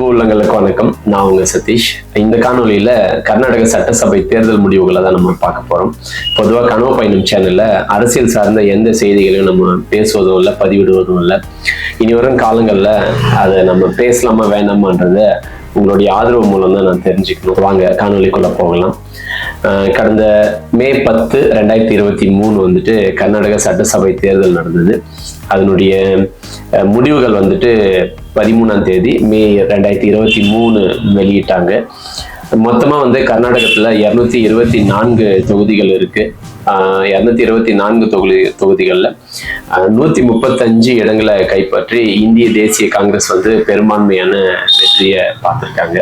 அன்பு உள்ளங்களுக்கு வணக்கம். நான் உங்க சதீஷ். இந்த காணொலியில கர்நாடக சட்டசபை தேர்தல் முடிவுகளை தான் நம்ம பார்க்க போறோம். பொதுவாக கனவு பயணம் சேனல்ல அரசியல் சார்ந்த எந்த செய்திகளையும் நம்ம பேசுவதும் இல்லை, பதிவிடுவதும் இல்லை. இனி வரும் காலங்கள்ல அதை நம்ம பேசலாமா வேண்டாமான்றத உங்களுடைய ஆதரவு மூலம் தான் நான் தெரிஞ்சுக்கணும். வாங்க காணொலிக்குள்ள போகலாம். கடந்த மே 10, 2023 வந்துட்டு கர்நாடக சட்டசபை தேர்தல் நடந்தது. அதனுடைய முடிவுகள் வந்துட்டு 13ஆம் தேதி மே 2023 வெளியிட்டாங்க. மொத்தமா வந்து கர்நாடகத்துல 224 தொகுதிகள் இருக்கு. 224 தொகுதிகள்ல 135 இடங்களை கைப்பற்றி இந்திய தேசிய காங்கிரஸ் வந்து பெரும்பான்மையான வெற்றியை பார்த்திருக்காங்க.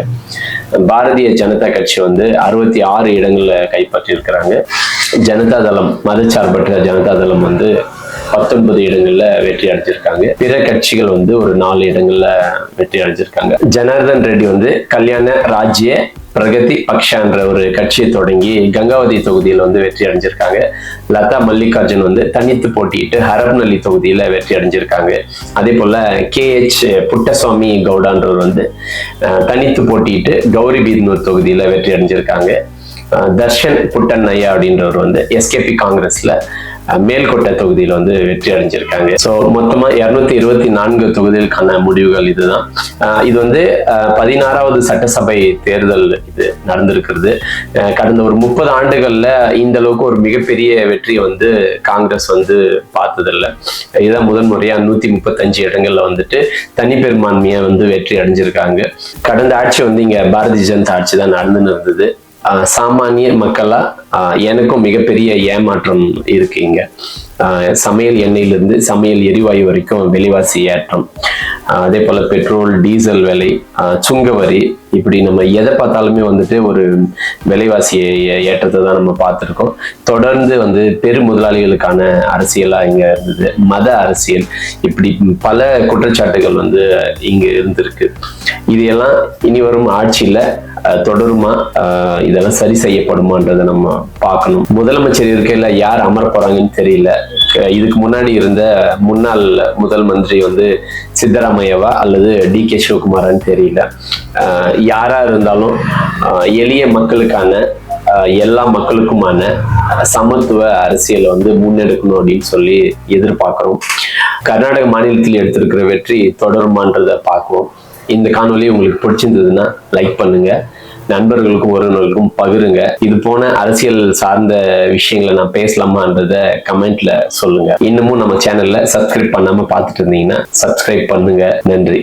பாரதிய ஜனதா கட்சி வந்து 66 இடங்களை கைப்பற்றி இருக்கிறாங்க. ஜனதா தளம், மதச்சார்பற்ற ஜனதா தளம் வந்து 19 இடங்கள்ல வெற்றி அடைஞ்சிருக்காங்க. பிற கட்சிகள் வந்து ஒரு 4 இடங்கள்ல வெற்றி அடைஞ்சிருக்காங்க. ஜனார்தன் ரெட்டி வந்து கல்யாண ராஜ்ய பிரகதி பக்ஷான்ற ஒரு கட்சியை தொடங்கி கங்காவதி தொகுதியில வந்து வெற்றி அடைஞ்சிருக்காங்க. லதா மல்லிகார்ஜுன் வந்து தனித்து போட்டியிட்டு ஹரப்நல்லி தொகுதியில வெற்றி அடைஞ்சிருக்காங்க. அதே போல KH புட்டசுவாமி கவுடான்றவர் வந்து தனித்து போட்டியிட்டு கௌரிபீத்னூர் தொகுதியில வெற்றி அடைஞ்சிருக்காங்க. தர்ஷன் புட்டன்னையா அப்படின்றவர் வந்து SKP காங்கிரஸ்ல மேல்கோட்டை தொகுதியில வந்து வெற்றி அடைஞ்சிருக்காங்க. ஸோ மொத்தமா 224 தொகுதிகளுக்கான முடிவுகள் இதுதான். இது வந்து 16வது சட்டசபை தேர்தல் இது நடந்திருக்கிறது. கடந்த ஒரு 30 ஆண்டுகள்ல இந்த அளவுக்கு ஒரு மிகப்பெரிய வெற்றியை வந்து காங்கிரஸ் வந்து பார்த்ததில்லை. இதுதான் முதல் முறையா 135 இடங்கள்ல வந்துட்டு தனி பெரும்பான்மையா வந்து வெற்றி அடைஞ்சிருக்காங்க. கடந்த ஆட்சி வந்து இங்க பாரதிய ஜனதா ஆட்சி தான் நடந்துன்னு இருந்தது. சாமானிய மக்களா எனக்கும் மிகப்பெரிய ஏமாற்றம் இருக்கு. இங்க சமையல் எண்ணெயிலிருந்து சமையல் எரிவாயு வரைக்கும் விலைவாசி ஏற்றம், அதே போல பெட்ரோல் டீசல் விலை, சுங்க வரி, இப்படி நம்ம எதை பார்த்தாலுமே வந்துட்டு ஒரு விலைவாசி ஏற்றத்தை தான் நம்ம பார்த்துருக்கோம். தொடர்ந்து வந்து பெரு முதலாளிகளுக்கான அரசியலா இங்க இருந்தது. மத அரசியல், இப்படி பல குற்றச்சாட்டுகள் வந்து இங்க இருந்திருக்கு. இதையெல்லாம் இனி வரும் ஆட்சியில தொடருமா, இதெல்லாம் சரி செய்யப்படுமான்றதை நம்ம பார்க்கணும். முதலமைச்சர் இருக்கையில யார் அமர போறாங்கன்னு தெரியல. இதுக்கு முன்னாடி இருந்த முன்னாள் முதல் மந்திரி வந்து சித்தராமையாவா அல்லது DK சிவகுமாரான்னு தெரியல. யாரா இருந்தாலும் எளிய மக்களுக்கான, எல்லா மக்களுக்குமான சமத்துவ அரசியலை வந்து முன்னெடுக்கணும் அப்படின்னு சொல்லி எதிர்பார்க்கிறோம். கர்நாடக மாநிலத்தில் எடுத்திருக்கிற வெற்றி தொடருமான்றதை பார்க்குவோம். இந்த காணொலி உங்களுக்கு பிடிச்சிருந்ததுன்னா லைக் பண்ணுங்க, நண்பர்களுக்கும் உறவினர்களுக்கும் பகிருங்க. இது போன அரசியல் சார்ந்த விஷயங்களை நான் பேசலாமான்றத கமெண்ட்ல சொல்லுங்க. இன்னமும் நம்ம சேனல்ல சப்ஸ்கிரைப் பண்ணாம பார்த்துட்டு இருந்தீங்கன்னா சப்ஸ்கிரைப் பண்ணுங்க. நன்றி.